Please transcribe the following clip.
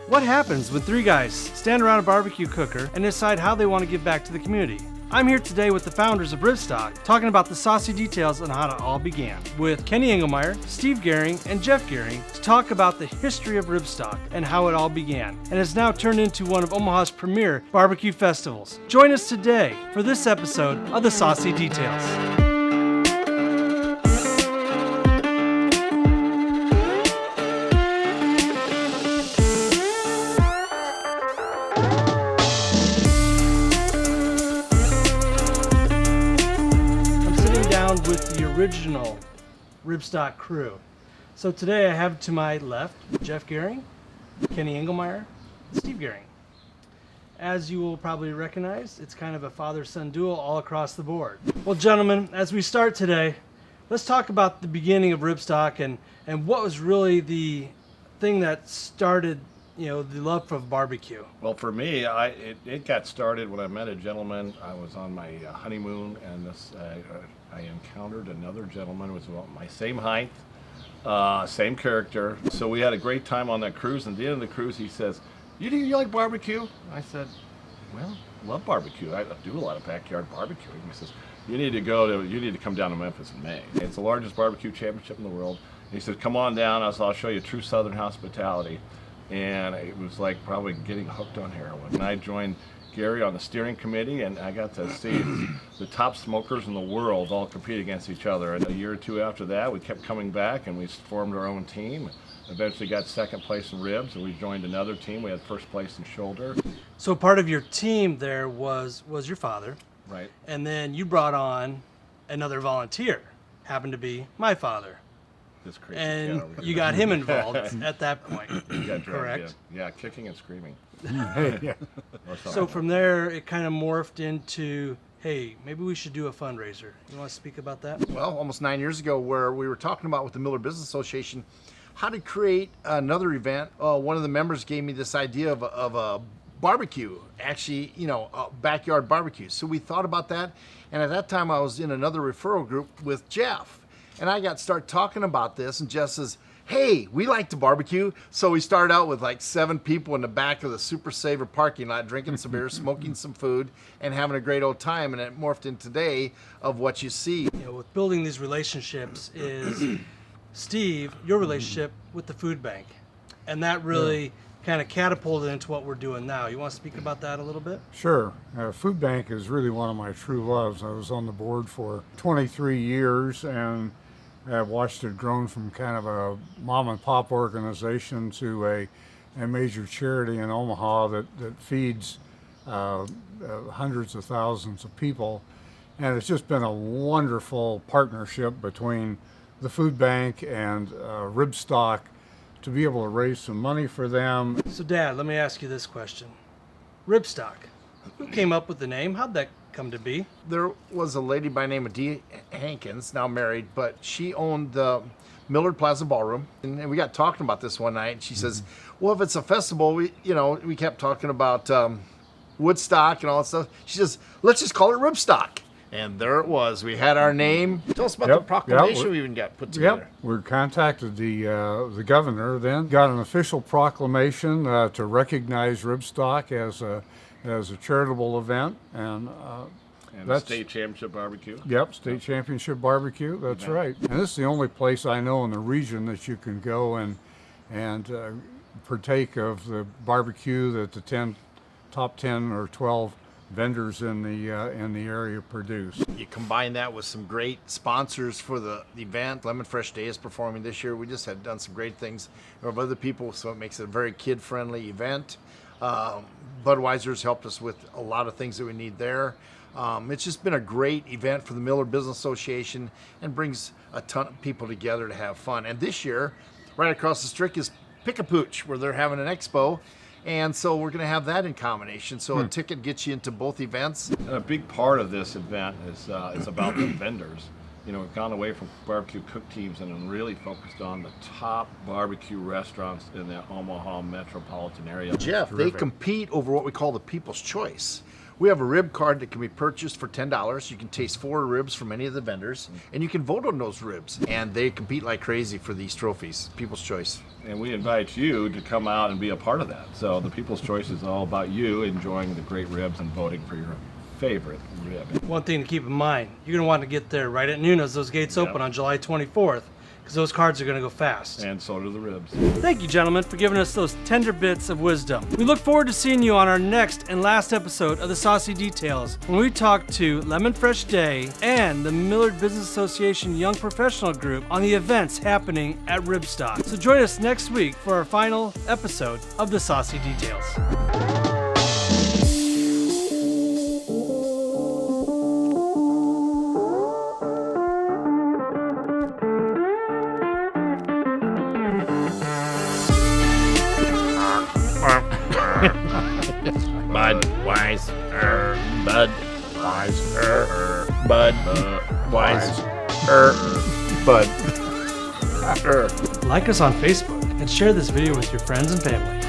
What happens when three guys stand around a barbecue cooker and decide how they want to give back to the community? I'm here today with the founders of Ribstock, talking about the saucy details on how it all began, with Kenny Engelmeyer, Steve Gehring, and Jeff Gehring to talk about the history of Ribstock and how it all began, and has now turned into one of Omaha's premier barbecue festivals. Join us today for this episode of the Saucy Details. With the original Ribstock crew. So today I have to my left Jeff Gehring, Kenny Engelmeyer, and Steve Gehring. As you will probably recognize, it's kind of a father-son duel all across the board. Well, gentlemen, as we start today, let's talk about the beginning of Ribstock and what was really the thing that started, the love of barbecue. Well, for me, it got started when I met a gentleman. I was on my honeymoon, and I encountered another gentleman who was about my same height, same character. So we had a great time on that cruise. And at the end of the cruise, he says, "You like barbecue?" I said, "Well, I love barbecue. I do a lot of backyard barbecuing." He says, You need to come down to Memphis in May. It's the largest barbecue championship in the world." And he said, "Come on down. I'll show you true Southern hospitality." And it was like probably getting hooked on heroin. And I joined Gary on the steering committee, and I got to see the top smokers in the world all compete against each other. And a year or two after that, we kept coming back, and we formed our own team. Eventually got second place in ribs, and we joined another team. We had first place in shoulder. So part of your team there was your father. Right. And then you brought on another volunteer, happened to be my father. This crazy and cat you got him involved at that point. Correct? Yeah, kicking and screaming. Yeah. So from there, it kind of morphed into, hey, maybe we should do a fundraiser. You want to speak about that? Well, almost 9 years ago, where we were talking about with the Millard Business Association how to create another event. One of the members gave me this idea of a barbecue, actually, a backyard barbecue. So we thought about that, and at that time I was in another referral group with Jeff, and I start talking about this, and Jeff says, "Hey, we like to barbecue." So we started out with like 7 people in the back of the Super Savor parking lot, drinking some beer, smoking some food, and having a great old time. And it morphed in today of what you see. With building these relationships is, Steve, your relationship with the food bank. And that really kind of catapulted into what we're doing now. You want to speak about that a little bit? Sure. Food bank is really one of my true loves. I was on the board for 23 years, and I've watched it grown from kind of a mom and pop organization to a major charity in Omaha that feeds hundreds of thousands of people. And it's just been a wonderful partnership between the food bank and Ribstock to be able to raise some money for them. So Dad, let me ask you this question. Ribstock, who came up with the name? How'd that come to be? There was a lady by the name of Dee Hankins, now married, but she owned the Millard Plaza Ballroom, and we got talking about this one night, and she says, "Well, if it's a festival, we kept talking about Woodstock and all that stuff." She says, "Let's just call it Ribstock." And there it was. We had our name. Tell us about the proclamation we even got put together. Yep. We contacted the governor, then got an official proclamation to recognize Ribstock as a charitable event, and that's state championship barbecue. Yep, state championship barbecue. That's right. And this is the only place I know in the region that you can go and partake of the barbecue that the top 10 or 12 vendors in the area produce. You combine that with some great sponsors for the event. Lemon Fresh Day is performing this year. We just had done some great things with other people, so it makes it a very kid-friendly event. Budweiser's helped us with a lot of things that we need there. It's just been a great event for the Millard Business Association and brings a ton of people together to have fun. And this year, right across the street is Pick-a-Pooch, where they're having an expo. And so we're going to have that in combination. So a ticket gets you into both events. And a big part of this event is it's about the vendors. We've gone away from barbecue cook teams and really focused on the top barbecue restaurants in the Omaha metropolitan area. Jeff, they compete over what we call the People's Choice, We have a rib card that can be purchased for $10. You can taste 4 ribs from any of the vendors, and you can vote on those ribs. And they compete like crazy for these trophies. People's Choice. And we invite you to come out and be a part of that. So the People's Choice is all about you enjoying the great ribs and voting for your favorite rib. One thing to keep in mind, you're going to want to get there right at noon as those gates open on July 24th, because those cards are going to go fast. And so do the ribs. Thank you, gentlemen, for giving us those tender bits of wisdom. We look forward to seeing you on our next and last episode of the Saucy Details, when we talk to Lemon Fresh Day and the Millard Business Association Young Professional Group on the events happening at Ribstock. So join us next week for our final episode of the Saucy Details. Like us on Facebook and share this video with your friends and family.